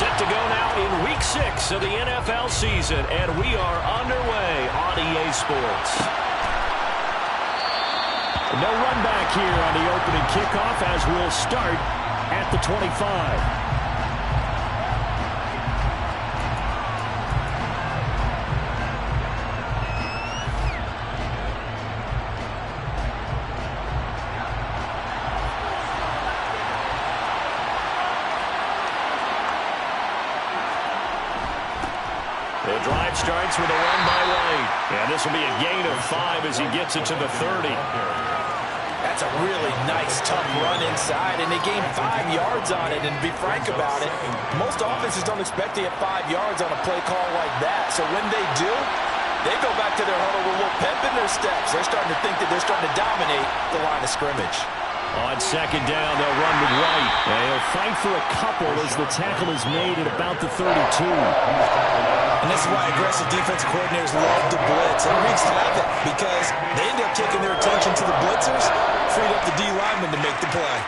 Set to go now in Week 6 of the NFL season, and we are underway on EA Sports. No run back here on the opening kickoff as we'll start at the 25. The drive starts with a run by White. And this will be a gain of 5 as he gets it to the 30. That's a really nice, tough run inside, and they gained 5 yards on it. And to be frank about it, most offenses don't expect to get 5 yards on a play call like that. So when they do, they go back to their huddle with a little pep in their steps. They're starting to think that they're starting to dominate the line of scrimmage. On second down, they'll run with White. And he'll fight for a couple as the tackle is made at about the 32. And this is why aggressive defensive coordinators love to blitz. And it wreaks havoc because they end up taking their attention to the blitzers, freed up the D lineman to make the play.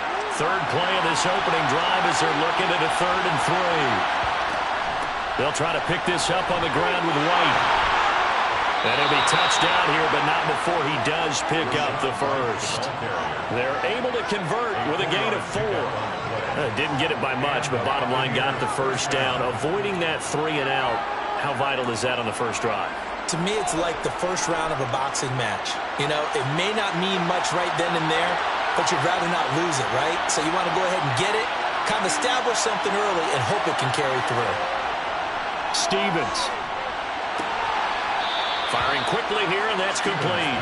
Third play of this opening drive as they're looking at a 3rd and 3. They'll try to pick this up on the ground with White. And it'll be touchdown here, but not before he does pick up the first. They're able to convert with a gain of 4. Didn't get it by much, but bottom line got the first down. Avoiding that 3 and out, how vital is that on the first drive? To me, it's like the first round of a boxing match. You know, it may not mean much right then and there, but you'd rather not lose it, right? So you want to go ahead and get it, kind of establish something early, and hope it can carry through. Stevens. Firing quickly here, and that's complete.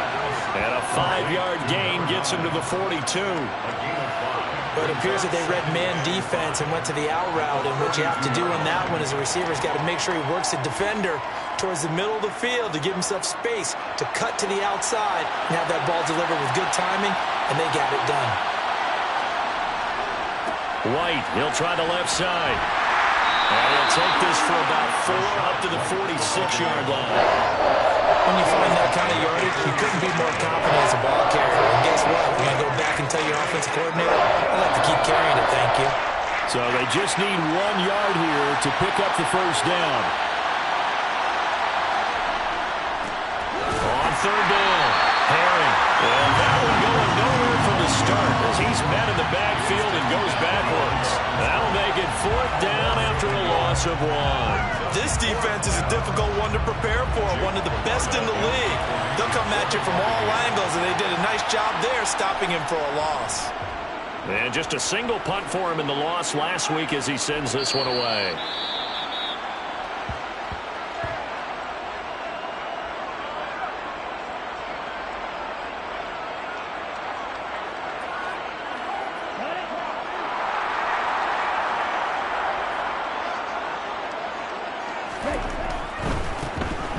And a 5-yard gain gets him to the 42. But it appears that they read man defense and went to the out route, and what you have to do on that one is the receiver's got to make sure he works the defender towards the middle of the field to give himself space to cut to the outside and have that ball delivered with good timing, and they got it done. White, he'll try the left side. And he'll take this for about 4 up to the 46-yard line. When you find that kind of yardage, you couldn't be more confident as a ball carrier. And guess what? When I go back and tell your offensive coordinator, I'd like to keep carrying it, thank you. So they just need 1 yard here to pick up the first down. On 3rd down, Herring. And that one going nowhere from the start as he's met in the backfield and goes backwards. That'll make it 4th down after a loss of 1. This defense is a difficult one to prepare for, one of the best in the league. They'll come at you from all angles, and they did a nice job there stopping him for a loss. And just a single punt for him in the loss last week as he sends this one away.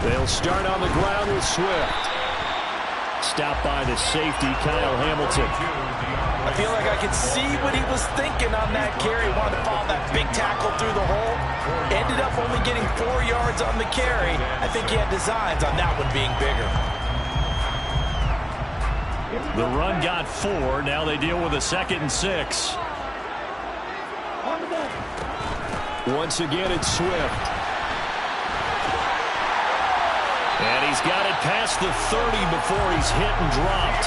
They'll start on the ground with Swift. Stopped by the safety, Kyle Hamilton. I feel like I could see what he was thinking on that carry. Wanted to follow that big tackle through the hole. Ended up only getting 4 yards on the carry. I think he had designs on that one being bigger. The run got 4. Now they deal with a 2nd and 6. Once again, it's Swift. And he's got it past the 30 before he's hit and dropped.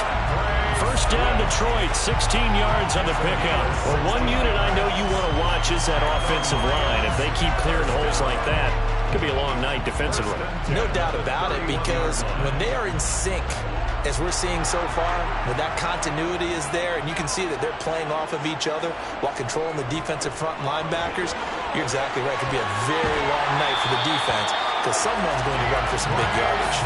First down, Detroit, 16 yards on the pickup. Well, one unit I know you want to watch is that offensive line. If they keep clearing holes like that, it could be a long night defensively. No doubt about it, because when they are in sync, as we're seeing so far, when that continuity is there, and you can see that they're playing off of each other while controlling the defensive front linebackers, you're exactly right. It could be a very long night for the defense because someone's going to run for some big yardage.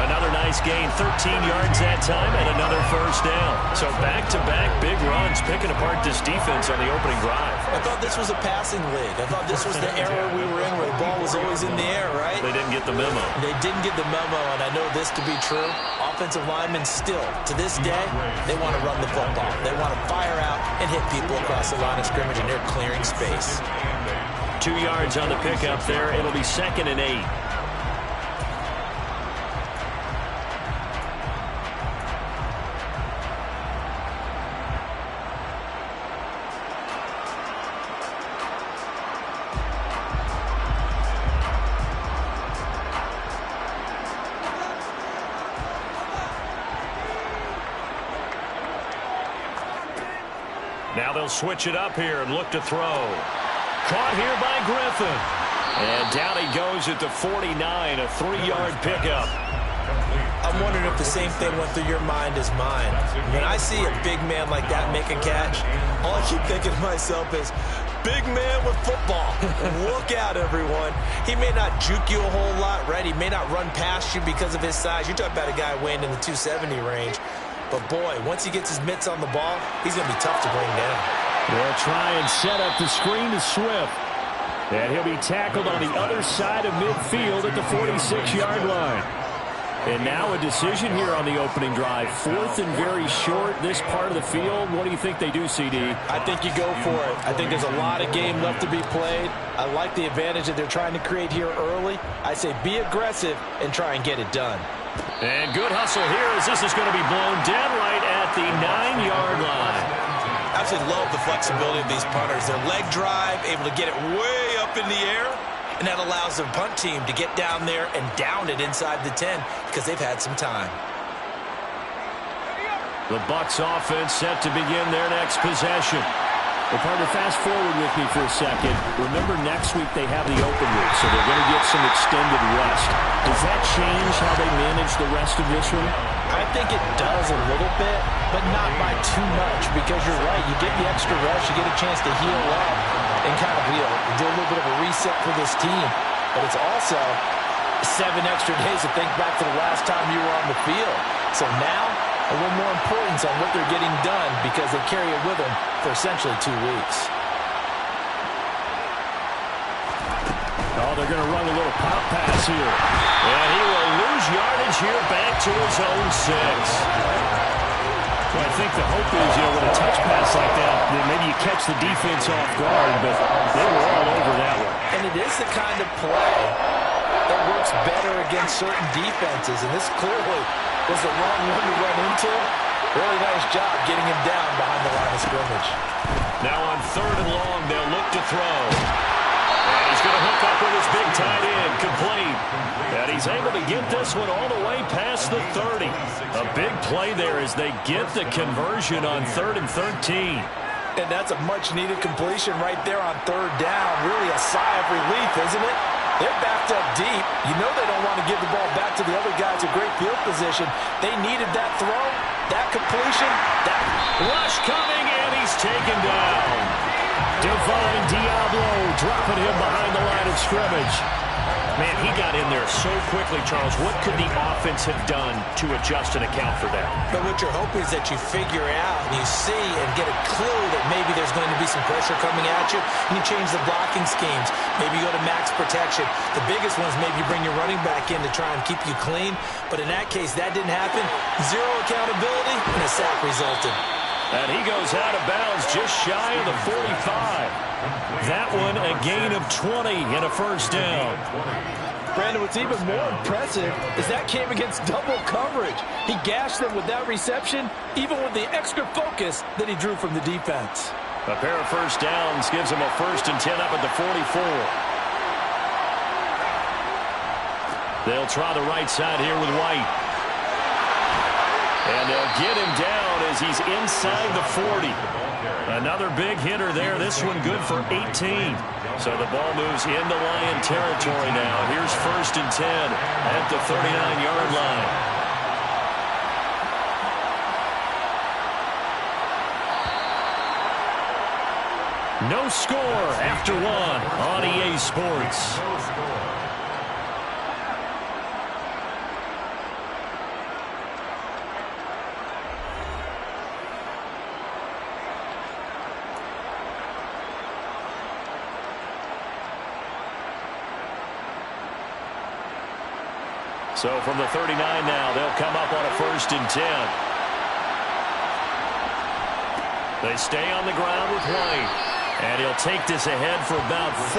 Another nice gain, 13 yards that time, and another first down. So back-to-back big runs, picking apart this defense on the opening drive. I thought this was a passing league. I thought this was the era we were in where the ball was always in the air, right? They didn't get the memo. They didn't get the memo, and I know this to be true. Offensive linemen still, to this day, they want to run the football. They want to fire out and hit people across the line of scrimmage, and they're clearing space. 2 yards on the pickup there. It'll be 2nd and 8. Now they'll switch it up here and look to throw. Caught here by Griffin. And down he goes at the 49, a 3-yard pickup. I'm wondering if the same thing went through your mind as mine. When I see a big man like that make a catch, all I keep thinking to myself is, big man with football. Look out, everyone. He may not juke you a whole lot, right? He may not run past you because of his size. You're talking about a guy weighing in the 270 range. But, boy, once he gets his mitts on the ball, he's going to be tough to bring down. They'll try and set up the screen to Swift. And he'll be tackled on the other side of midfield at the 46-yard line. And now a decision here on the opening drive. 4th and very short, this part of the field. What do you think they do, CD? I think you go for it. I think there's a lot of game left to be played. I like the advantage that they're trying to create here early. I say be aggressive and try and get it done. And good hustle here as this is going to be blown dead right at the 9-yard line. I absolutely love the flexibility of these punters. Their leg drive, able to get it way up in the air, and that allows their punt team to get down there and down it inside the 10 because they've had some time. The Bucs offense set to begin their next possession. Well, partner, fast forward with me for a second. Remember, next week they have the open week, so they're going to get some extended rest. Does that change how they manage the rest of this one? I think it does a little bit, but not by too much, because you're right. You get the extra rest, you get a chance to heal up and kind of do a little bit of a reset for this team. But it's also 7 extra days to think back to the last time you were on the field. So now, a little more importance on what they're getting done because they carry it with them for essentially 2 weeks. Oh, they're going to run a little pop pass here. And he will lose yardage here back to his own 6. Well, I think the hope is, with a touch pass like that, then maybe you catch the defense off guard, but they were all over that one. And it is the kind of play that works better against certain defenses, and this clearly was the wrong one to run into. Really nice job getting him down behind the line of scrimmage. Now on 3rd and long, they'll look to throw. And he's going to hook up with his big tight end, complete. And he's able to get this one all the way past the 30. A big play there as they get the conversion on 3rd and 13. And that's a much-needed completion right there on 3rd down. Really a sigh of relief, isn't it? They're backed up deep. You know they don't want to give the ball back to the other guys in great field position. They needed that throw, that completion, that rush coming, and he's taken down. Divine Diablo dropping him behind the line of scrimmage. Man, he got in there so quickly, Charles. What could the offense have done to adjust and account for that? But what you're hoping is that you figure out and you see and get a clue that maybe there's going to be some pressure coming at you, and you change the blocking schemes. Maybe you go to max protection. The biggest one is maybe you bring your running back in to try and keep you clean. But in that case, that didn't happen. 0 accountability, and a sack resulted. And he goes out of bounds just shy of the 45. That one a gain of 20 and a first down. Brandon, what's even more impressive is that came against double coverage. He gashed them with that reception, even with the extra focus that he drew from the defense. A pair of first downs gives him a 1st and 10 up at the 44. They'll try the right side here with White. And they'll get him down as he's inside the 40. Another big hitter there. This one good for 18. So the ball moves into Lion territory now. Here's 1st and 10 at the 39-yard line. No score after 1 on EA Sports. So from the 39 now, they'll come up on a 1st and 10. They stay on the ground with White. And he'll take this ahead for about 4.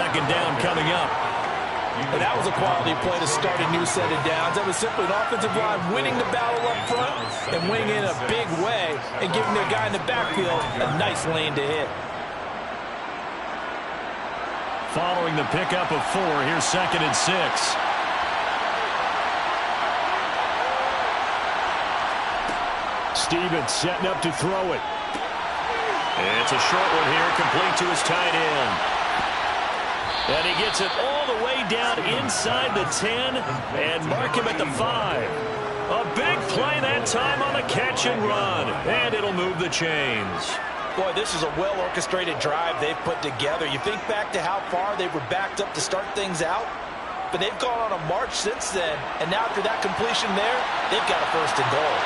2nd down coming up. And that was a quality play to start a new set of downs. That was simply an offensive line winning the battle up front and winning in a big way and giving their guy in the backfield a nice lane to hit. Following the pickup of 4, here's 2nd and 6. Stevens setting up to throw it. It's a short one here, complete to his tight end. And he gets it all the way down inside the 10 and mark him at the 5. A big play that time on the catch and run. And it'll move the chains. Boy, this is a well-orchestrated drive they've put together. You think back to how far they were backed up to start things out, but they've gone on a march since then. And now after that completion there, they've got a first and goal.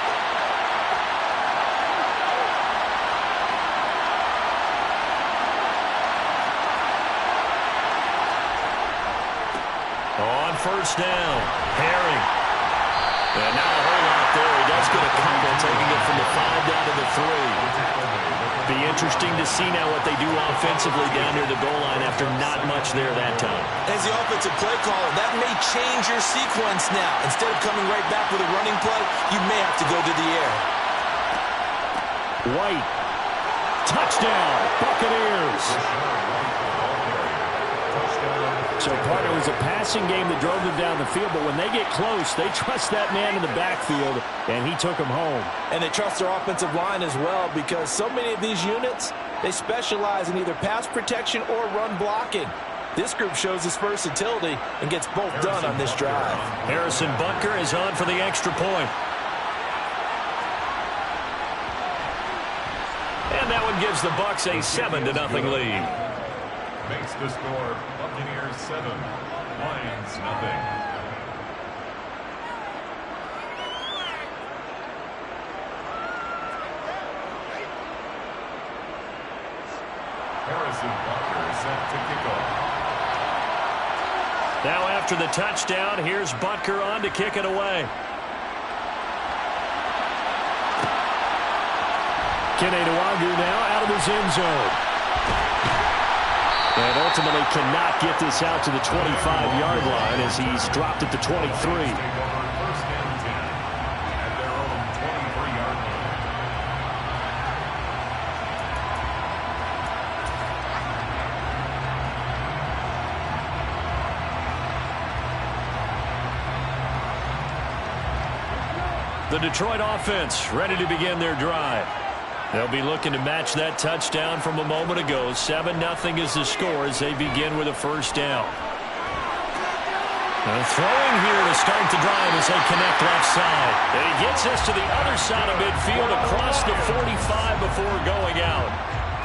On first down, Herring. And now a whole lot there. He does get a couple, taking it from the 5 down to the 3. Be interesting to see now what they do offensively down near the goal line after not much there that time. As the offensive play caller, that may change your sequence now. Instead of coming right back with a running play, you may have to go to the air. White. Touchdown, Buccaneers. So, partner, it was a passing game that drove them down the field, but when they get close, they trust that man in the backfield, and he took them home. And they trust their offensive line as well, because so many of these units, they specialize in either pass protection or run blocking. This group shows its versatility and gets both done on this drive. Harrison Butker is on for the extra point. And that one gives the Bucs a 7-0 lead. Makes the score Buccaneers 7, Lions nothing. Harrison Butker set to kick off. Now after the touchdown, here's Butker on to kick it away. Kene Nwangwu now out of his end zone. And ultimately cannot get this out to the 25-yard line as he's dropped at the 23. First and 10 at their own 23-yard line. The Detroit offense ready to begin their drive. They'll be looking to match that touchdown from a moment ago. 7-0 is the score as they begin with a first down. And throwing here to start the drive as they connect left side. And he gets us to the other side of midfield across the 45 before going out.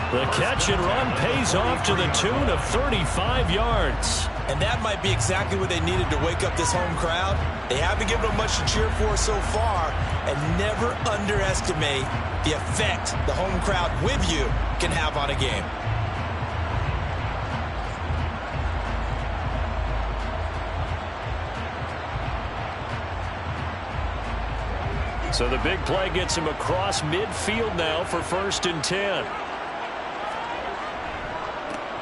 The catch and run pays off to the tune of 35 yards. And that might be exactly what they needed to wake up this home crowd. They haven't given them much to cheer for so far, and never underestimate the effect the home crowd with you can have on a game. So the big play gets him across midfield now for 1st and 10.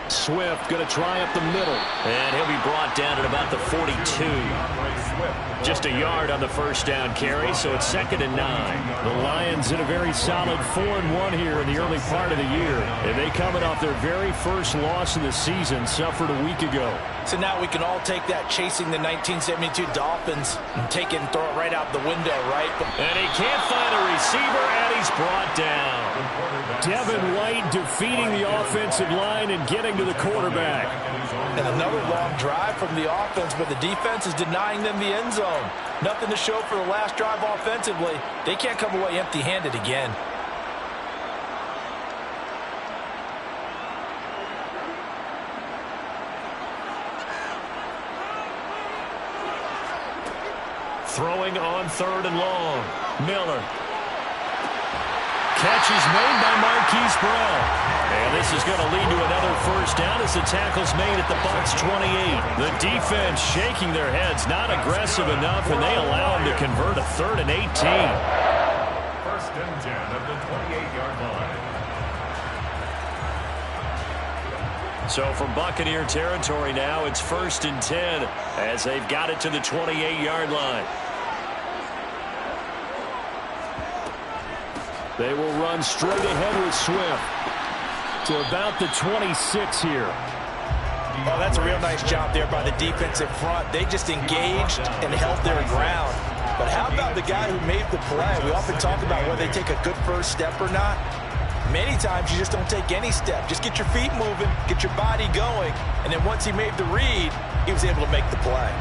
Swift going to try up the middle. And he'll be brought down at about the 42. Just a yard on the first down carry, so it's 2nd and 9. The Lions in a very solid 4-1 here in the early part of the year. And they coming off their very first loss of the season, suffered a week ago. So now we can all take that chasing the 1972 Dolphins and take it and throw it right out the window, right? And he can't find a receiver, and he's brought down. Devin White defeating the offensive line and getting to the quarterback. And another long drive from the offense, but the defense is denying them the end zone. Nothing to show for the last drive offensively. They can't come away empty-handed again. Throwing on 3rd and long. Miller. Catch is made by Marquise Brown. And this is going to lead to another first down as the tackle's made at the Bucs 28. The defense shaking their heads, not aggressive enough, and they allow him to convert a 3rd and 18. 1st and 10 at the 28-yard line. So from Buccaneer territory now, it's 1st and 10 as they've got it to the 28-yard line. They will run straight ahead with Swift to about the 26 here. Oh, that's a real nice job there by the defensive front. They just engaged and held their ground. But how about the guy who made the play? We often talk about whether they take a good first step or not. Many times you just don't take any step. Just get your feet moving, get your body going, and then once he made the read, he was able to make the play.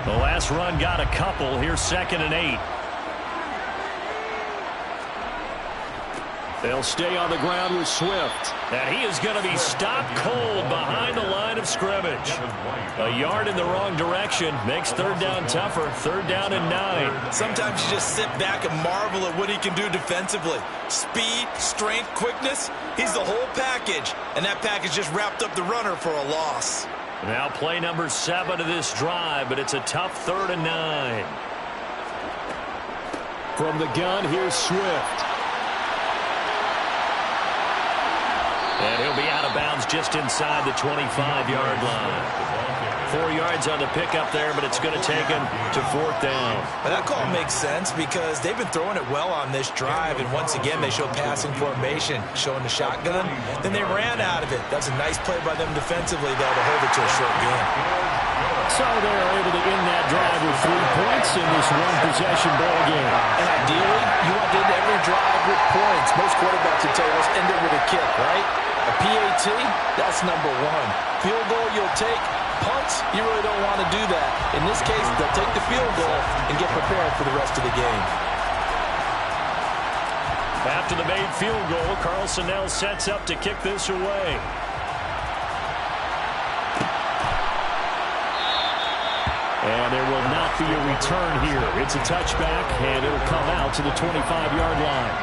The last run got a couple. Here's 2nd and 8. They'll stay on the ground with Swift. And he is going to be stopped cold behind the line of scrimmage. A yard in the wrong direction makes 3rd down tougher. 3rd down and 9. Sometimes you just sit back and marvel at what he can do defensively. Speed, strength, quickness. He's the whole package. And that package just wrapped up the runner for a loss. Now play number 7 of this drive, but it's a tough 3rd and 9. From the gun, here's Swift. And he'll be out of bounds just inside the 25-yard line. 4 yards on the pickup there, but it's going to take him to 4th down. But that call makes sense because they've been throwing it well on this drive, and once again they show passing formation, showing the shotgun. Then they ran out of it. That's a nice play by them defensively, though, to hold it to a short game. So they're able to end that drive with 3 points in this one-possession ball game. And ideally, you want to end every drive with points. Most quarterbacks would tell you, let's end it with a kick, right? A PAT, that's number 1. Field goal you'll take. Punts, you really don't want to do that. In this case, they'll take the field goal and get prepared for the rest of the game. After the made field goal, Carlson now sets up to kick this away. And there will not be a return here. It's a touchback, and it'll come out to the 25-yard line.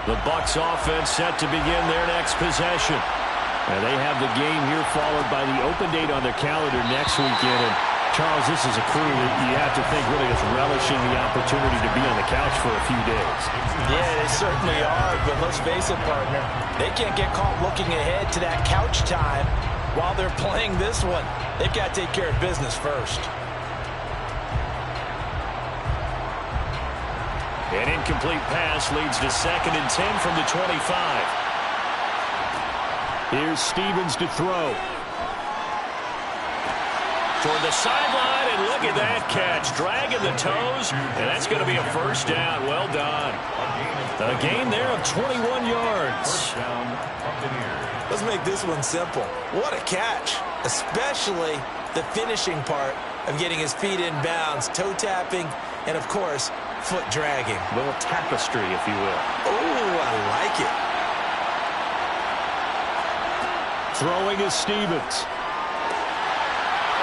The Bucs offense set to begin their next possession. And they have the game here followed by the open date on their calendar next weekend. And Charles, this is a crew that you have to think really is relishing the opportunity to be on the couch for a few days. Yeah, they certainly are, but let's face it, partner. They can't get caught looking ahead to that couch time while they're playing this one. They've got to take care of business first. An incomplete pass leads to 2nd and 10 from the 25. Here's Stevens to throw. Toward the sideline, and look at that catch. Dragging the toes, and that's going to be a 1st down. Well done. A gain there of 21 yards. Let's make this one simple. What a catch, especially the finishing part of getting his feet in bounds, toe tapping, and, of course, foot dragging. A little tapestry, if you will. Oh, I like it. Throwing is Stevens.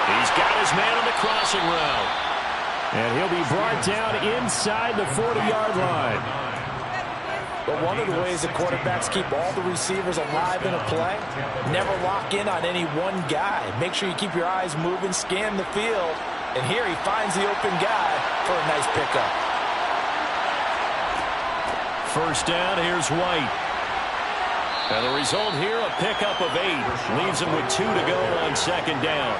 He's got his man on the crossing route. And he'll be brought down inside the 40-yard line. But one of the ways the quarterbacks keep all the receivers alive in a play, never lock in on any one guy. Make sure you keep your eyes moving, scan the field. And here he finds the open guy for a nice pickup. 1st down, here's White. And the result here, a pickup of 8. Leaves him with 2 to go on 2nd down.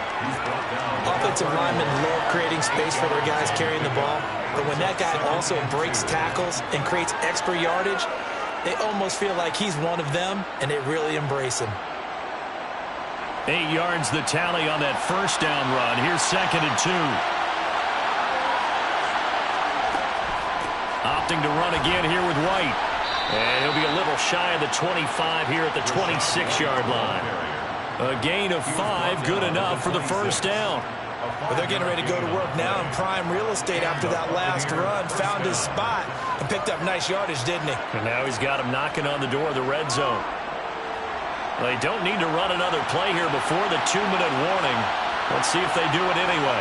Offensive linemen love creating space for their guys carrying the ball. But when that guy also breaks tackles and creates extra yardage, they almost feel like he's one of them, and they really embrace him. 8 yards the tally on that 1st down run. Here's 2nd and 2. Opting to run again here with White. And he'll be a little shy of the 25 here at the 26-yard line. A gain of 5, good enough for the 1st down. But they're getting ready to go to work now in prime real estate after that last run. Found his spot and picked up nice yardage, didn't he? And now he's got him knocking on the door of the red zone. They don't need to run another play here before the 2-minute warning. Let's see if they do it anyway.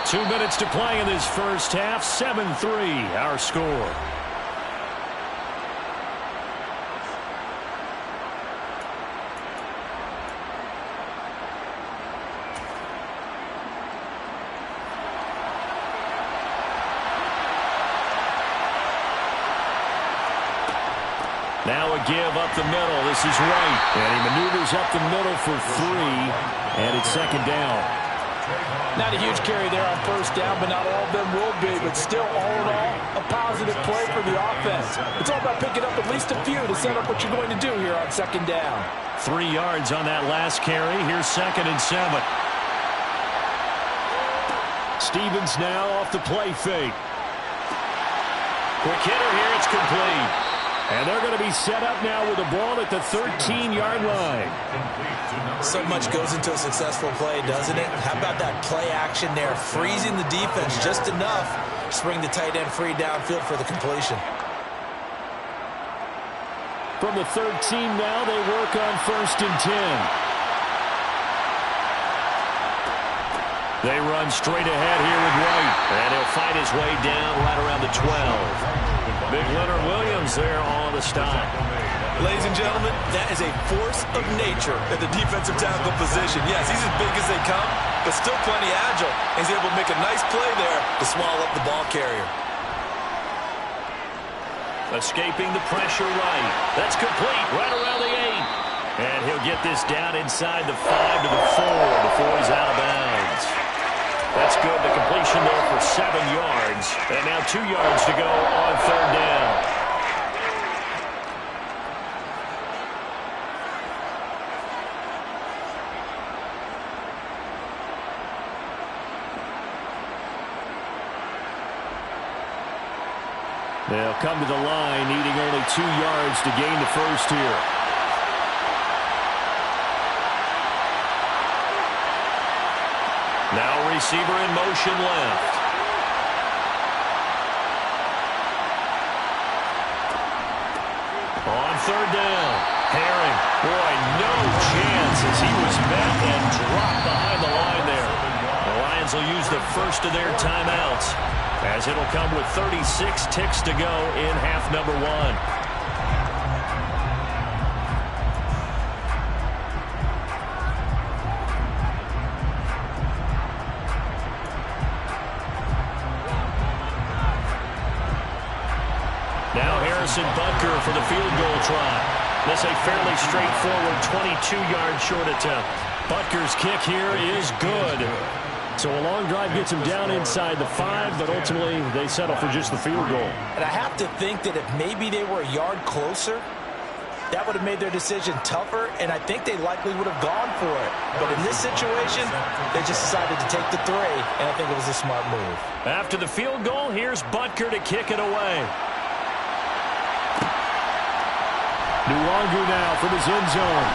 Two minutes to play in this first half. 7-3, our score. Now a give up the middle. This is White. And he maneuvers up the middle for 3. And it's 2nd down. Not a huge carry there on first down, but not all of them will be. But still, all in all, a positive play for the offense. It's all about picking up at least a few to set up what you're going to do here on second down. 3 yards on that last carry. Here's 2nd and 7. Stevens now off the play fake. Quick hitter here. It's complete. And they're going to be set up now with the ball at the 13-yard line. So much goes into a successful play, doesn't it? How about that play action there, freezing the defense just enough to bring the tight end free downfield for the completion. From the 13 now, they work on 1st and 10. They run straight ahead here with White. And he'll fight his way down right around the 12. Big Leonard Williams there on the stop. Ladies and gentlemen, that is a force of nature at the defensive tackle position. Yes, he's as big as they come, but still plenty agile. He's able to make a nice play there to swallow up the ball carrier. Escaping the pressure right. That's complete right around the 8. And he'll get this down inside the 5 to the 4 before he's out of bounds. That's good. The completion there for 7 yards. And now 2 yards to go on 3rd down. They'll come to the line, needing only 2 yards to gain the first here. Now receiver in motion left. On 3rd down, Herring. Boy, no chance as he was met and dropped behind the line there. The Lions will use the first of their timeouts, as it'll come with 36 ticks to go in half number 1. Now Harrison Butker for the field goal try. This a fairly straightforward 22-yard short attempt. Butker's kick here is good. So a long drive gets him down inside the 5, but ultimately they settle for just the field goal. And I have to think that if maybe they were a yard closer, that would have made their decision tougher, and I think they likely would have gone for it. But in this situation, they just decided to take the 3, and I think it was a smart move. After the field goal, here's Butker to kick it away. Nuwangu now from his end zone.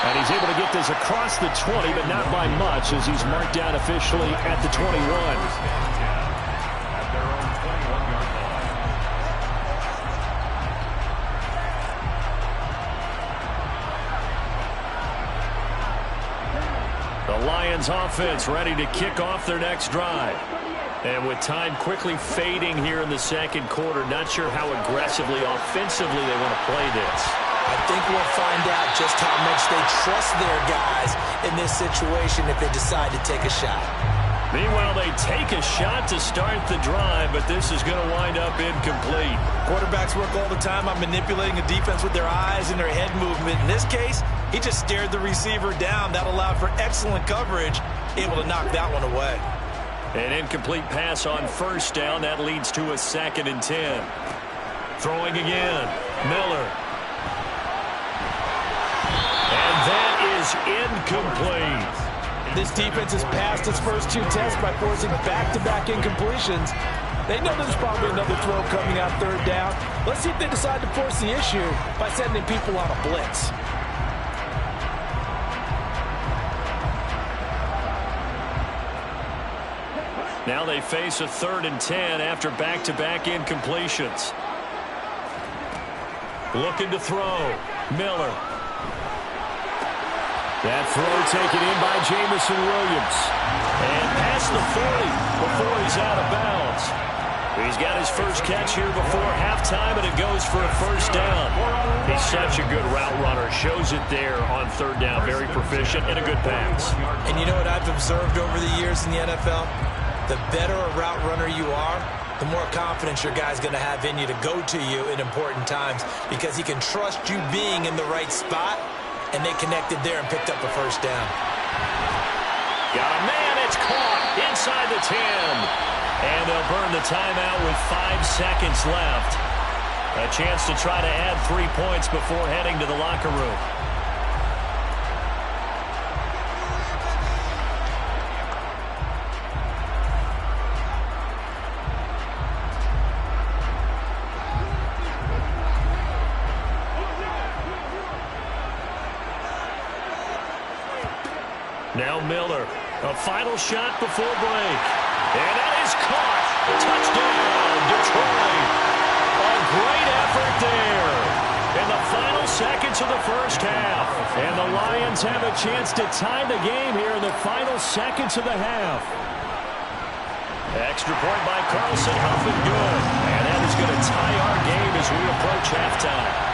And he's able to get this across the 20, but not by much, as he's marked down officially at the 21. The Lions offense ready to kick off their next drive. And with time quickly fading here in the second quarter, not sure how aggressively, offensively they want to play this. I think we'll find out just how much they trust their guys in this situation if they decide to take a shot. Meanwhile, they take a shot to start the drive, but this is going to wind up incomplete. Quarterbacks work all the time on manipulating a defense with their eyes and their head movement. In this case, he just stared the receiver down. That allowed for excellent coverage, able to knock that one away. An incomplete pass on first down. That leads to a 2nd and 10. Throwing again. Miller. And that is incomplete. This defense has passed its first 2 tests by forcing back-to-back incompletions. They know there's probably another throw coming out 3rd down. Let's see if they decide to force the issue by sending people on a blitz. Now they face a 3rd and 10 after back-to-back incompletions. Looking to throw. Miller. That throw taken in by Jamison Williams. And past the 40 before he's out of bounds. He's got his first catch here before halftime, and it goes for a first down. He's such a good route runner. Shows it there on 3rd down. Very proficient and a good pass. And you know what I've observed over the years in the NFL? The better a route runner you are, the more confidence your guy's going to have in you to go to you in important times, because he can trust you being in the right spot, and they connected there and picked up a first down. Got a man. It's caught inside the 10. And they'll burn the timeout with 5 seconds left. A chance to try to add 3 points before heading to the locker room. Now Miller, a final shot before break. And that is caught. Touchdown, Detroit. A great effort there in the final seconds of the first half. And the Lions have a chance to tie the game here in the final seconds of the half. Extra point by Carlson, up and good. And that is going to tie our game as we approach halftime.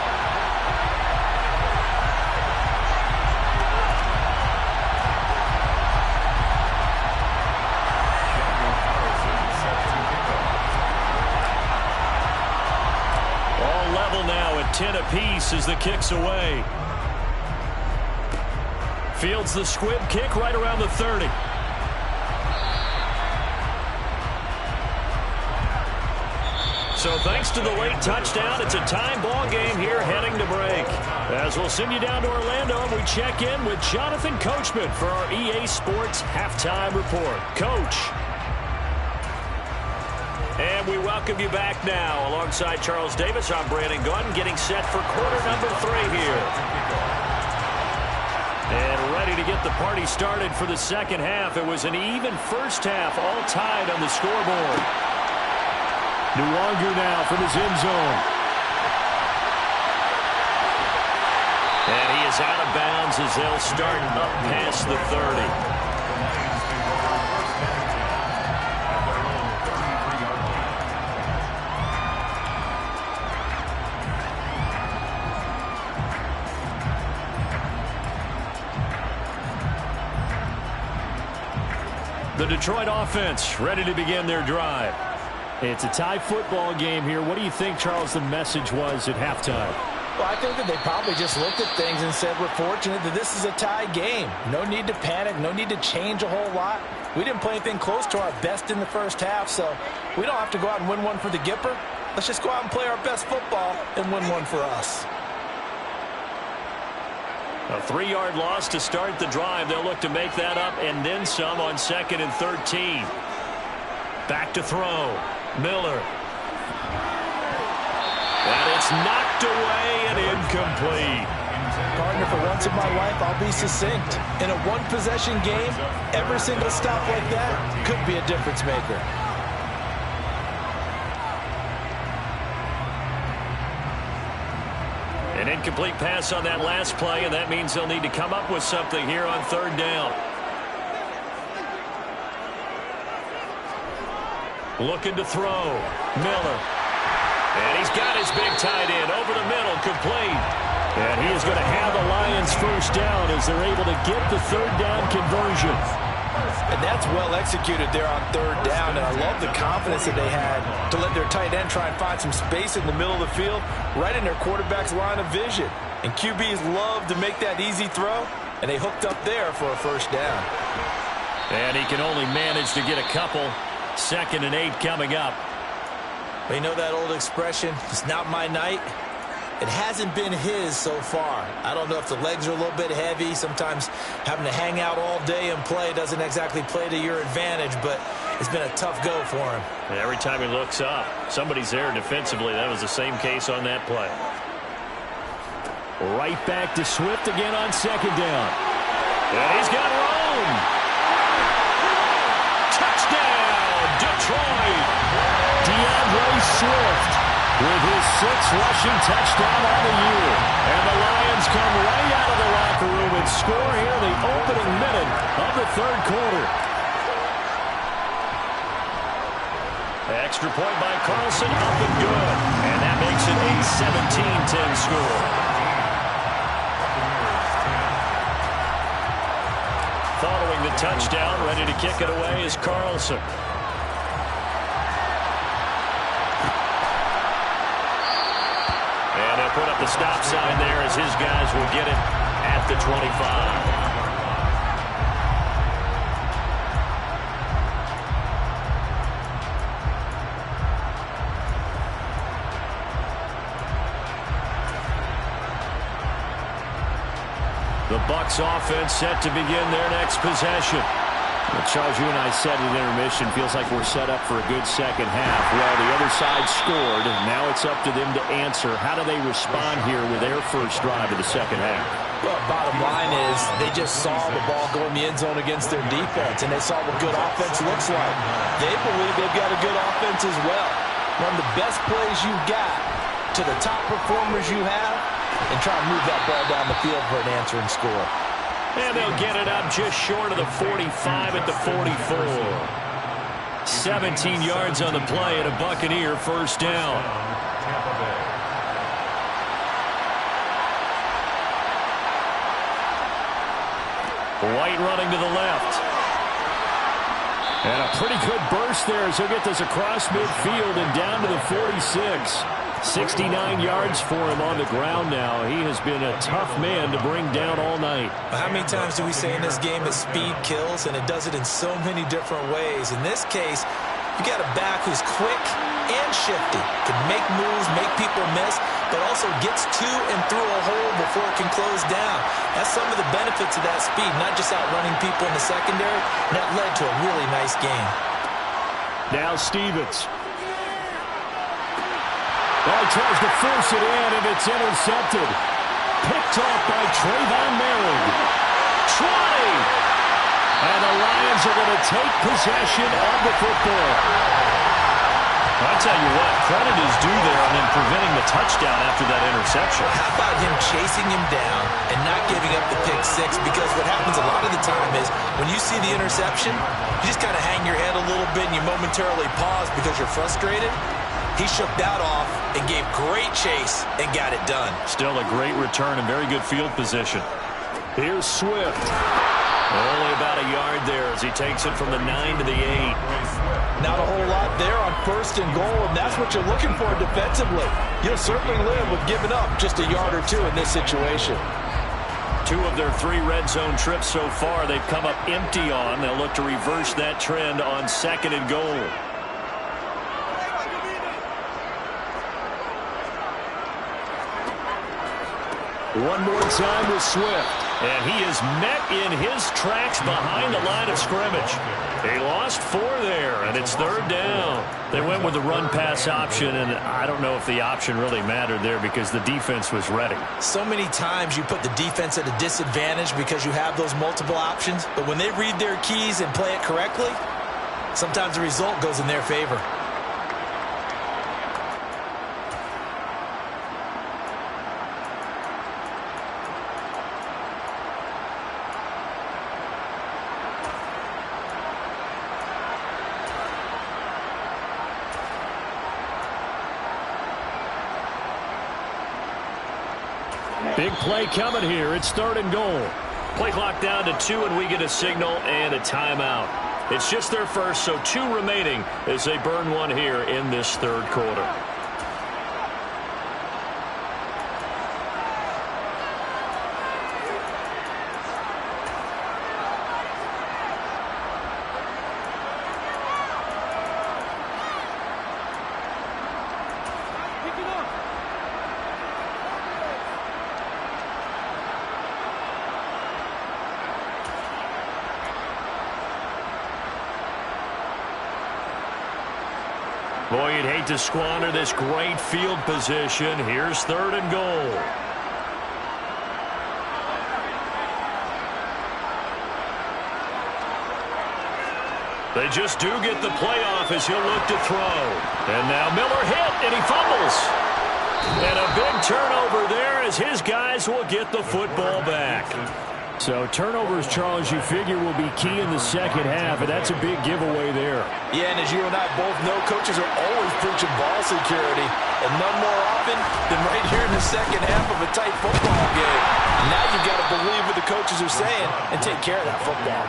Now at 10 apiece as the kick's away. Fields the squib kick right around the 30. So thanks to the late touchdown, it's a tie ball game here heading to break. As we'll send you down to Orlando and we check in with Jonathan Coachman for our EA Sports Halftime Report. Coach. And we welcome you back now. Alongside Charles Davis, I'm Brandon Gunn, getting set for quarter number 3 here. And ready to get the party started for the second half. It was an even first half, all tied on the scoreboard. Nwangu now from his end zone. And he is out of bounds as they'll start up past the 30. The Detroit offense ready to begin their drive. It's a tie football game here. What do you think, Charles, the message was at halftime? Well, I think that they probably just looked at things and said, we're fortunate that this is a tie game. No need to panic. No need to change a whole lot. We didn't play anything close to our best in the first half, so we don't have to go out and win one for the Gipper. Let's just go out and play our best football and win one for us. A 3-yard loss to start the drive. They'll look to make that up and then some on 2nd and 13. Back to throw. Miller. And it's knocked away and incomplete. Partner, for once in my life, I'll be succinct. In a one-possession game, every single stop like that could be a difference maker. An incomplete pass on that last play, and that means they'll need to come up with something here on 3rd down. Looking to throw. Miller. And he's got his big tight end over the middle, complete. And he is going to have the Lions first down as they're able to get the 3rd down conversion. And that's well executed there on 3rd down, and I love the confidence that they had to let their tight end try and find some space in the middle of the field, right in their quarterback's line of vision. And QBs love to make that easy throw, and they hooked up there for a first down. And he can only manage to get a couple. 2nd and 8 coming up. You know that old expression, it's not my night? It hasn't been his so far. I don't know if the legs are a little bit heavy. Sometimes having to hang out all day and play doesn't exactly play to your advantage, but it's been a tough go for him. And every time he looks up, somebody's there defensively. That was the same case on that play. Right back to Swift again on 2nd down. And he's got room. Touchdown, Detroit. DeAndre Swift with his 6th rushing touchdown on the year. And the Lions come right out of the locker room and score here in the opening minute of the 3rd quarter. Extra point by Carlson, up and good. And that makes it a 17-10 score. Following the touchdown, ready to kick it away is Carlson. And he'll put up the stop sign there as his guys will get it at the 25. The Bucs offense set to begin their next possession. Well, Charles, you and I said at intermission, feels like we're set up for a good second half. Well, the other side scored, and now it's up to them to answer. How do they respond here with their first drive of the second half? Well, bottom line is they just saw the ball go in the end zone against their defense, and they saw what good offense looks like. They believe they've got a good offense as well. Run the best plays you've got to the top performers you have, and try to move that ball down the field for an answering score. And they'll get it up just short of the 45 at the 44. 17 yards on the play and a Buccaneer first down. White running to the left. And a pretty good burst there as he'll get this across midfield and down to the 46. 69 yards for him on the ground now. He has been a tough man to bring down all night. How many times do we say in this game that speed kills, and it does it in so many different ways? In this case, you got a back who's quick and shifty, can make moves, make people miss, but also gets to and through a hole before it can close down. That's some of the benefits of that speed, not just outrunning people in the secondary, and that led to a really nice game. Now Stevens. Well, he tries to force it in, and it's intercepted. Picked off by Trayvon Merrick. 20! And the Lions are going to take possession of the football. I'll tell you what, credit is due there on him preventing the touchdown after that interception. How about him chasing him down and not giving up the pick six? Because what happens a lot of the time is when you see the interception, you just kind of hang your head a little bit and you momentarily pause because you're frustrated. He shook that off and gave great chase and got it done. Still a great return and very good field position. Here's Swift. Only about a yard there as he takes it from the 9 to the 8. Not a whole lot there on first and goal, and that's what you're looking for defensively. You'll certainly live with giving up just a yard or two in this situation. 2 of their 3 red zone trips so far they've come up empty on. They'll look to reverse that trend on second and goal. One more time with Swift. And he is met in his tracks behind the line of scrimmage. He lost 4 there, and it's third down. They went with the run-pass option, and I don't know if the option really mattered there because the defense was ready. So many times you put the defense at a disadvantage because you have those multiple options, but when they read their keys and play it correctly, sometimes the result goes in their favor. Big play coming here. It's third and goal. Play clock down to 2, and we get a signal and a timeout. It's just their first, so 2 remaining as they burn one here in this third quarter. Boy, you'd hate to squander this great field position. Here's third and goal. They just do get the playoff as he'll look to throw. And now Miller hit, and he fumbles. And a big turnover there as his guys will get the football back. So turnovers, Charles, you figure will be key in the second half, and that's a big giveaway there. Yeah, and as you and I both know, coaches are always preaching ball security, and none more often than right here in the second half of a tight football game. And now you've got to believe what the coaches are saying and take care of that football.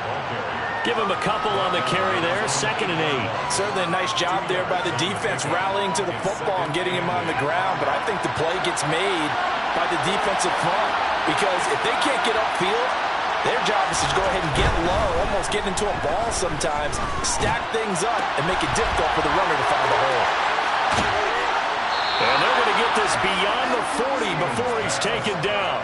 Give him a couple on the carry there, 2nd and 8. Certainly a nice job there by the defense rallying to the football and getting him on the ground, but I think the play gets made by the defensive front because if they can't get upfield, their job is to go ahead and get low, almost get into a ball sometimes, stack things up, and make it difficult for the runner to find a hole. And they're going to get this beyond the 40 before he's taken down.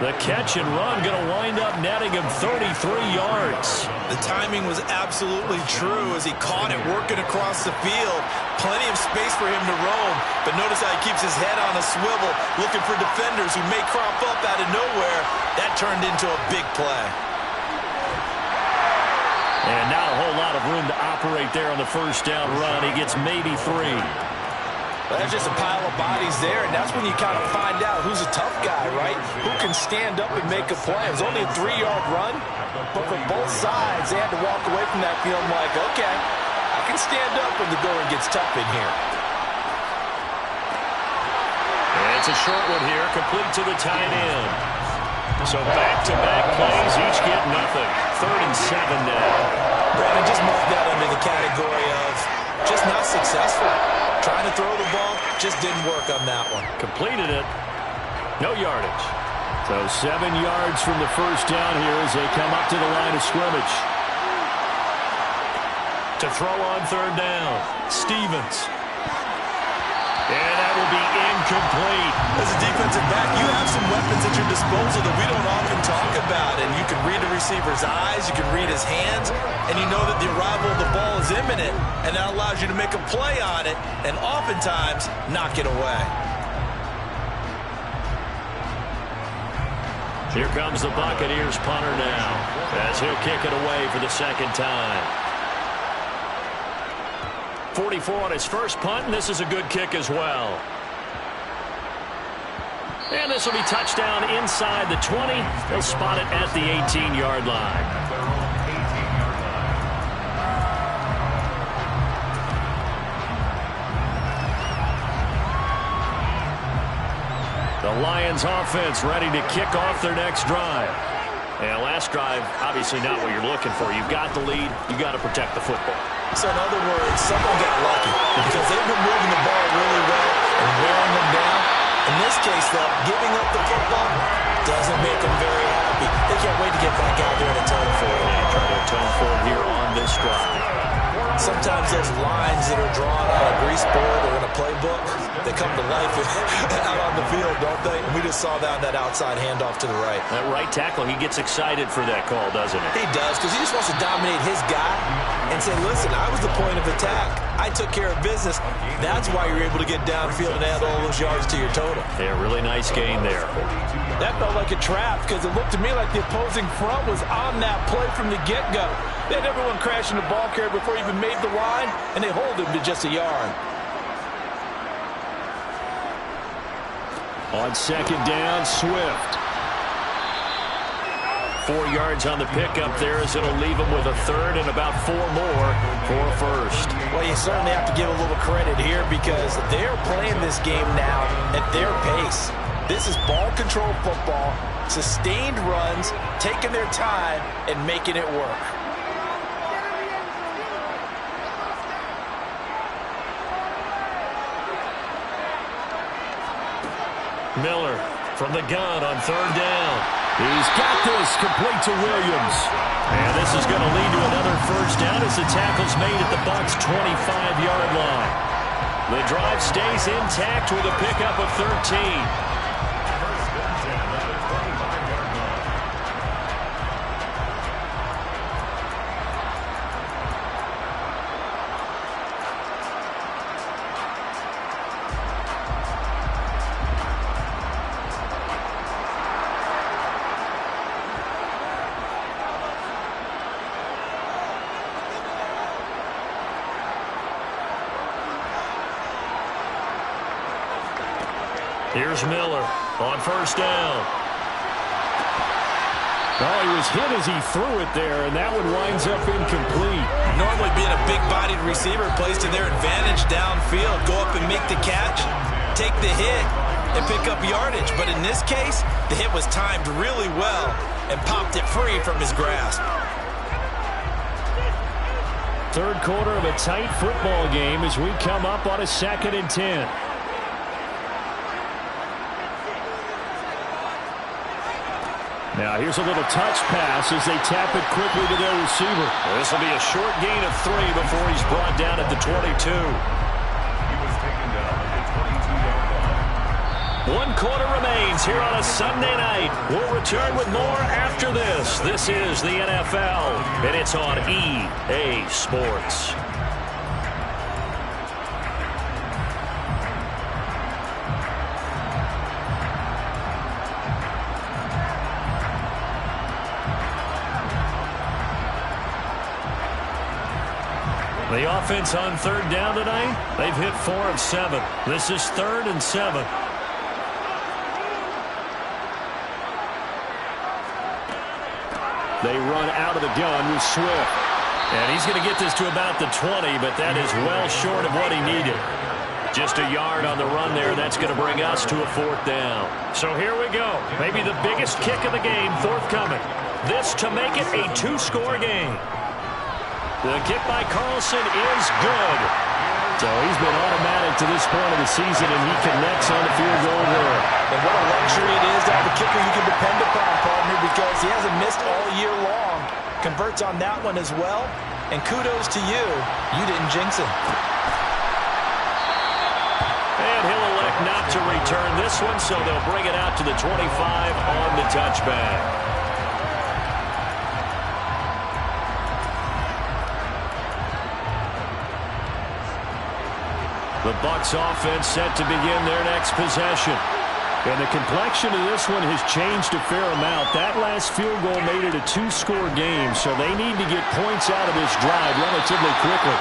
The catch and run going to wind up netting him 33 yards. The timing was absolutely true as he caught it working across the field. Plenty of space for him to roam. But notice how he keeps his head on a swivel, looking for defenders who may crop up out of nowhere. That turned into a big play. And not a whole lot of room to operate there on the first down run. He gets maybe 3. Well, there's just a pile of bodies there, and that's when you kind of find out who's a tough guy, right? Who can stand up and make a play. It was only a 3-yard run, but for both sides, they had to walk away from that feeling like, okay, I can stand up when the going gets tough in here. And it's a short one here, complete to the tight end. So back-to-back plays, each get nothing. 3rd and 7 now. Brandon, just mark that under the category of just not successful. Trying to throw the ball, just didn't work on that one. Completed it. No yardage. So 7 yards from the first down here as they come up to the line of scrimmage. To throw on 3rd down, Stevens. And that will be incomplete. As a defensive back, you have some weapons at your disposal that we don't often talk about. And you can read the receiver's eyes, you can read his hands, and you know that the arrival of the ball is imminent, and that allows you to make a play on it and oftentimes knock it away. Here comes the Buccaneers punter now as he'll kick it away for the second time. 44 on his first punt, and this is a good kick as well. And this will be touchdown inside the 20. They'll spot it at the 18-yard line. The Lions offense ready to kick off their next drive. And last drive, obviously not what you're looking for. You've got the lead. You've got to protect the football. So in other words, someone got lucky because they've been moving the ball really well and wearing them down. In this case, though, giving up the football doesn't make them very happy. They can't wait to get back out there and atone for it. And try to atone for it here on this drive. Sometimes those lines that are drawn on a grease board or in a playbook, they come to life out on the field, don't they? And we just saw that on that outside handoff to the right. That right tackle, he gets excited for that call, doesn't he? He does, because he just wants to dominate his guy and say, listen, I was the point of attack. I took care of business. That's why you're able to get downfield and add all those yards to your total. Yeah, really nice gain there. That felt like a trap because it looked to me like the opposing front was on that play from the get-go. They had everyone crashing the ball carrier before he even made the line, and they hold him to just a yard. On second down, Swift. 4 yards on the pickup there as it'll leave him with a 3rd and about 4 more for a first. Well, you certainly have to give a little credit here because they're playing this game now at their pace. This is ball control football, sustained runs, taking their time, and making it work. Miller from the gun on 3rd down. He's got this complete to Williams. And this is going to lead to another first down as the tackle's made at the Bucs' 25-yard line. The drive stays intact with a pickup of 13. Here's Miller on first down. Oh, he was hit as he threw it there, and that one winds up incomplete. Normally being a big-bodied receiver plays to their advantage downfield. Go up and make the catch, take the hit, and pick up yardage. But in this case, the hit was timed really well and popped it free from his grasp. Third quarter of a tight football game as we come up on a 2nd and 10. Now here's a little touch pass as they tap it quickly to their receiver. This will be a short gain of 3 before he's brought down at the 22. He was taken down at the 22-yard 1 quarter remains here on a Sunday night. We'll return with more after this. This is the NFL, and it's on EA Sports. The offense on 3rd down tonight, they've hit 4 of 7. This is 3rd and 7. They run out of the gun with Swift. And he's going to get this to about the 20, but that is well short of what he needed. Just a yard on the run there. That's going to bring us to a 4th down. So here we go. Maybe the biggest kick of the game forthcoming. This to make it a 2-score game. The kick by Carlson is good. So he's been automatic to this point of the season, and he connects on the field goal there. And what a luxury it is to have a kicker you can depend upon, partner, because he hasn't missed all year long. Converts on that one as well. And kudos to you. You didn't jinx him. And he'll elect not to return this one, so they'll bring it out to the 25 on the touchback. The Bucs offense set to begin their next possession. And the complexion of this one has changed a fair amount. That last field goal made it a 2-score game, so they need to get points out of this drive relatively quickly.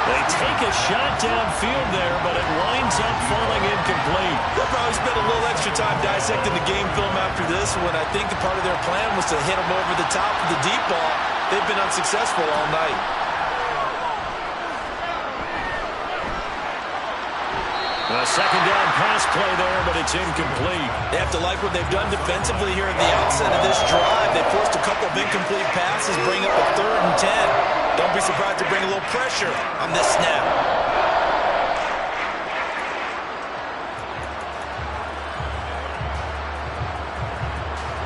They take a shot downfield there, but it winds up falling incomplete. They'll probably spend a little extra time dissecting the game film after this one. I think the part of their plan was to hit them over the top of the deep ball. They've been unsuccessful all night. A 2nd down pass play there, but it's incomplete. They have to like what they've done defensively here at the outset of this drive. They forced a couple of incomplete passes, bring up a 3rd and 10. Don't be surprised to bring a little pressure on this snap.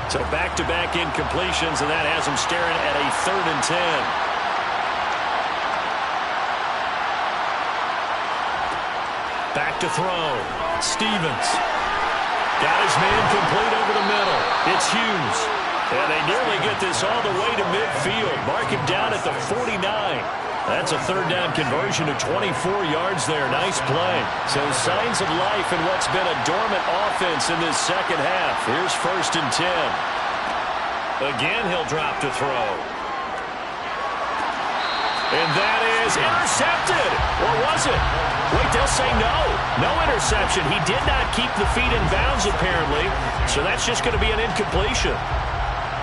So back-to-back incompletions, and that has them staring at a 3rd and 10. Back to throw. Stevens. Got his man complete over the middle. It's Hughes. And they nearly get this all the way to midfield. Mark him down at the 49. That's a 3rd down conversion to 24 yards there. Nice play. So signs of life in what's been a dormant offense in this second half. Here's 1st and 10. Again, he'll drop to throw. And that is intercepted. Or was it? Wait, they'll say no. No interception. He did not keep the feet in bounds, apparently. So that's just going to be an incompletion.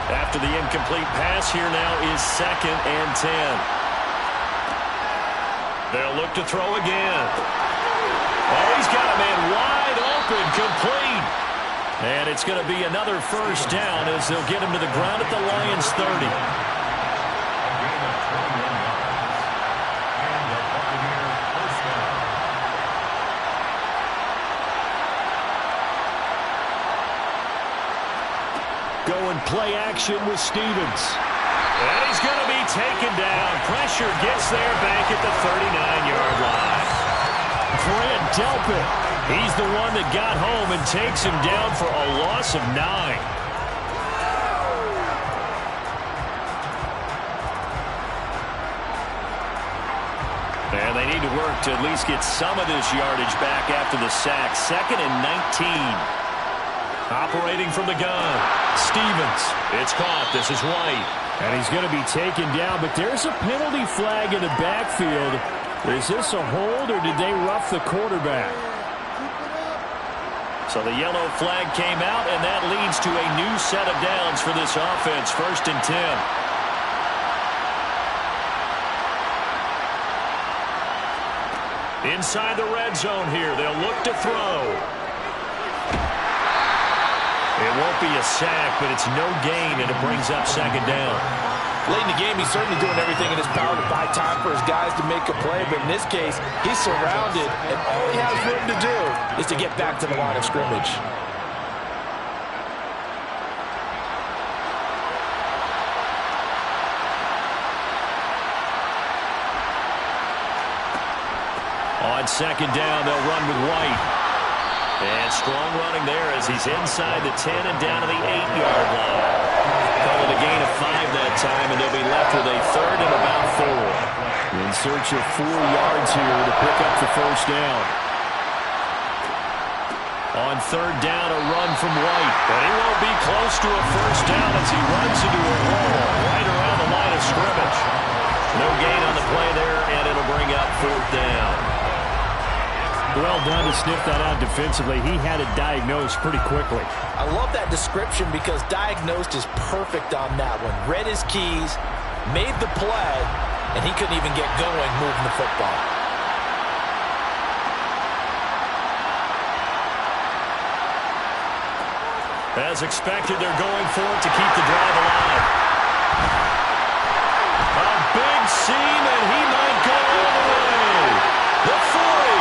After the incomplete pass, here now is 2nd and 10. They'll look to throw again. Oh, he's got a man wide open, complete. And it's going to be another 1st down as they'll get him to the ground at the Lions' 30. Going play action with Stevens. And he's going to be taken down. Pressure gets there back at the 39-yard line. Grant Delpit. He's the one that got home and takes him down for a loss of 9. And they need to work to at least get some of this yardage back after the sack. 2nd and 19. Operating from the gun. Stevens. It's caught. This is White. And he's going to be taken down, but there's a penalty flag in the backfield. Is this a hold, or did they rough the quarterback? So the yellow flag came out, and that leads to a new set of downs for this offense. 1st and 10. Inside the red zone here. They'll look to throw. It won't be a sack, but it's no gain, and it brings up 2nd down. Late in the game, he's certainly doing everything in his power to buy time for his guys to make a play, but in this case, he's surrounded, and all he has room to do is to get back to the line of scrimmage. On 2nd down, they'll run with White. And strong running there as he's inside the 10 and down to the 8-yard line. Calling a gain of 5 that time, and they'll be left with a third and about 4. In search of 4 yards here to pick up the first down. On third down, a run from White. But he won't be close to a first down as he runs into a wall right around the line of scrimmage. No gain on the play there, and it'll bring up fourth down. Well done to sniff that out defensively. He had it diagnosed pretty quickly. I love that description because diagnosed is perfect on that one. Read his keys, made the play, and he couldn't even get going moving the football. As expected, they're going for it to keep the drive alive. A big seam, and he might go all the way. The 40.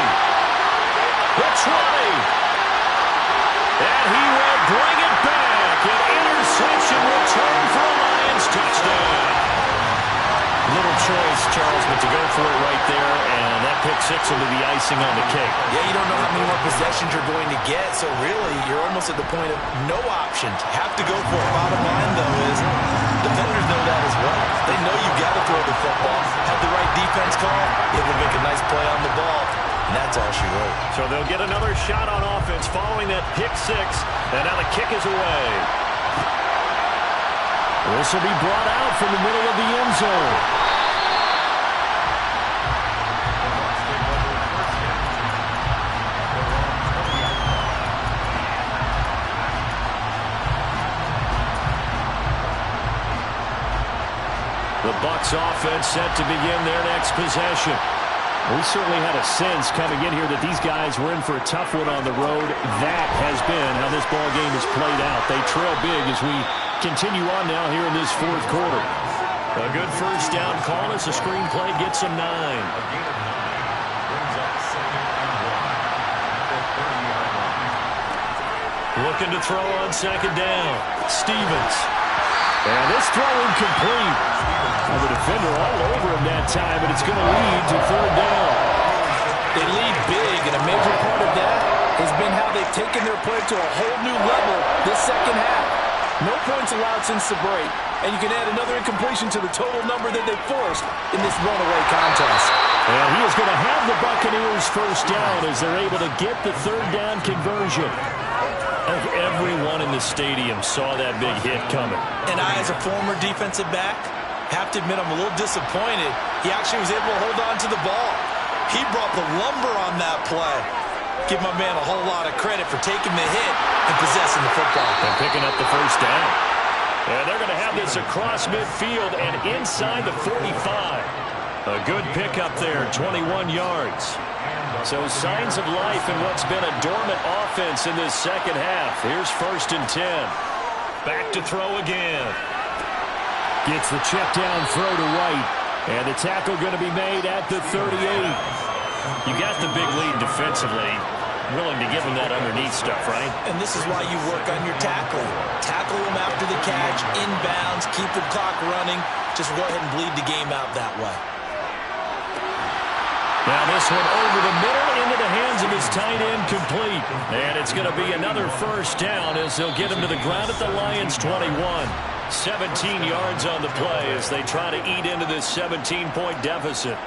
The 20. And he will bring it back. An interception return for a Lions touchdown. Little choice, Charles, but to go for it right there, and that pick six will be the icing on the cake. Yeah, you don't know how many more possessions you're going to get, so really you're almost at the point of no options. Have to go for it. Bottom line, though, is defenders know that as well. They know you've got to throw the football. Have the right defense call, able to make a nice play on the ball. And that's all she wrote. So they'll get another shot on offense following that pick six. And now the kick is away. This will be brought out from the middle of the end zone. The Bucs offense set to begin their next possession. We certainly had a sense coming in here that these guys were in for a tough one on the road. That has been how this ball game has played out. They trail big as we continue on now here in this fourth quarter. A good first down call as the screenplay gets them 9. Looking to throw on second down. Stevens. And this throw incomplete. Well, the defender all over him that time, but it's going to lead to third down. They lead big, and a major part of that has been how they've taken their play to a whole new level this second half. No points allowed since the break, and you can add another incompletion to the total number that they forced in this runaway contest. And he is going to have the Buccaneers first down as they're able to get the third down conversion. Everyone in the stadium saw that big hit coming. And I, as a former defensive back, have to admit I'm a little disappointed. He actually was able to hold on to the ball. He brought the lumber on that play. Give my man a whole lot of credit for taking the hit and possessing the football. And picking up the first down. And they're going to have this across midfield and inside the 45. A good pickup there, 21 yards. So signs of life in what's been a dormant offense in this second half. Here's first and 10. Back to throw again. Gets the check down throw to White. And the tackle going to be made at the 38. You got the big lead defensively. Willing to give him that underneath stuff, right? And this is why you work on your tackling. Tackle him after the catch, inbounds, keep the clock running. Just go ahead and bleed the game out that way. Now this one over the middle into the hands of his tight end, complete. And it's going to be another first down as they'll get him to the ground at the Lions 21. 17 yards on the play as they try to eat into this 17-point deficit.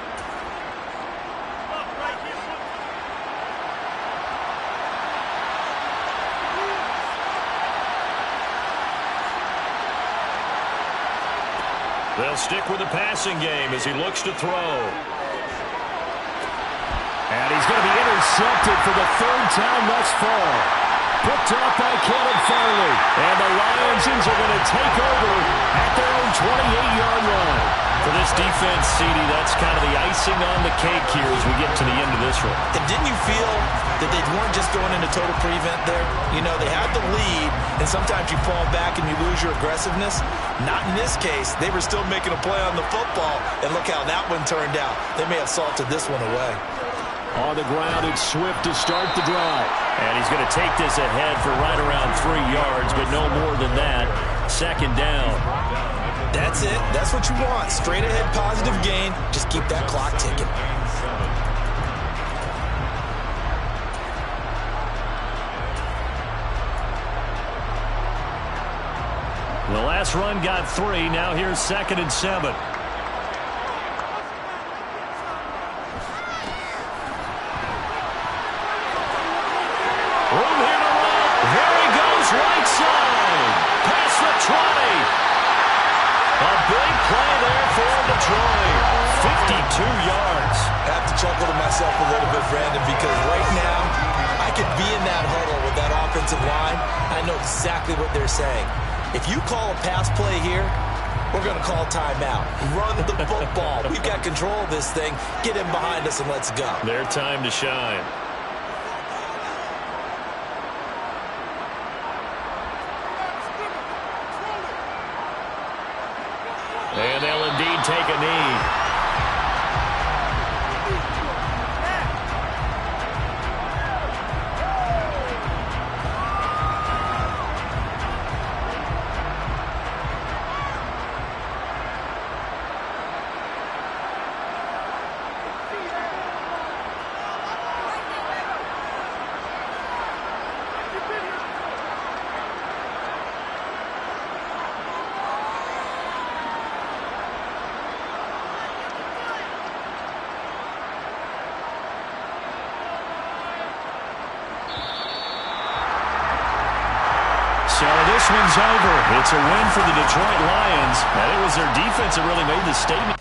They'll stick with the passing game as he looks to throw. And he's going to be intercepted for the third time thus far. Picked off by Caleb Farley. And the Lions are going to take over at their own 28-yard line. For this defense, CD, that's kind of the icing on the cake here as we get to the end of this one. And didn't you feel that they weren't just going into total prevent there? You know, they had the lead, and sometimes you fall back and you lose your aggressiveness. Not in this case. They were still making a play on the football, and look how that one turned out. They may have salted this one away. On the ground, it's Swift to start the drive. And he's going to take this ahead for right around 3 yards, but no more than that. Second down. That's it. That's what you want. Straight ahead positive gain. Just keep that clock ticking. Last run got 3. Now here's 2nd and 7. Room here to run. There he goes, right side. Past the 20. A big play there for Detroit. 52 yards. I have to chuckle to myself a little bit, Brandon, because right now I could be in that huddle with that offensive line. I know exactly what they're saying. If you call a pass play here, we're going to call timeout. Run the football. We've got control of this thing. Get him behind us and let's go. Their time to shine. And they'll indeed take a knee. So this one's over. It's a win for the Detroit Lions. And it was their defense that really made the statement.